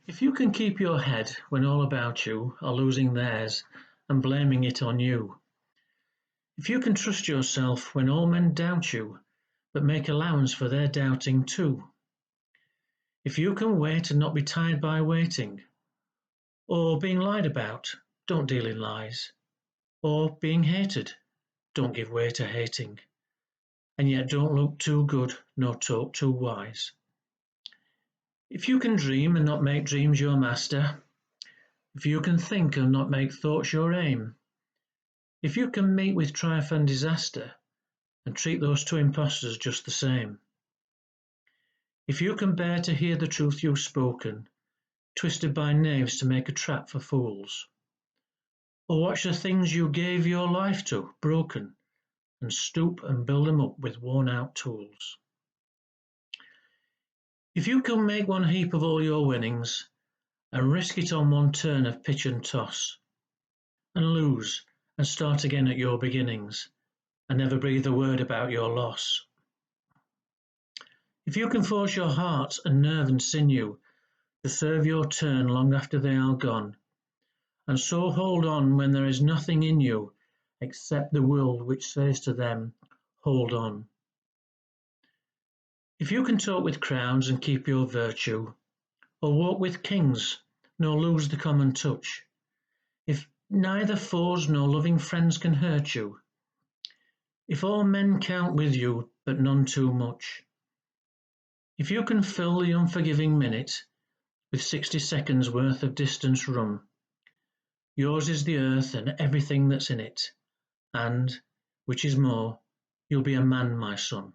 If you can keep your head when all about you are losing theirs and blaming it on you, if you can trust yourself when all men doubt you, but make allowance for their doubting too, if you can wait and not be tired by waiting, or being lied about, don't deal in lies, or being hated, don't give way to hating, and yet don't look too good nor talk too wise. If you can dream and not make dreams your master, if you can think and not make thoughts your aim, if you can meet with triumph and disaster and treat those two impostors just the same, if you can bear to hear the truth you've spoken, twisted by knaves to make a trap for fools, or watch the things you gave your life to broken and stoop and build them up with worn out tools. If you can make one heap of all your winnings and risk it on one turn of pitch and toss, and lose and start again at your beginnings, and never breathe a word about your loss. If you can force your heart and nerve and sinew to serve your turn long after they are gone, and so hold on when there is nothing in you except the will which says to them, hold on. If you can talk with crowds and keep your virtue, or walk with kings nor lose the common touch, if neither foes nor loving friends can hurt you, if all men count with you but none too much, if you can fill the unforgiving minute with 60 seconds worth of distance run, yours is the earth and everything that's in it, and, which is more, you'll be a man, my son.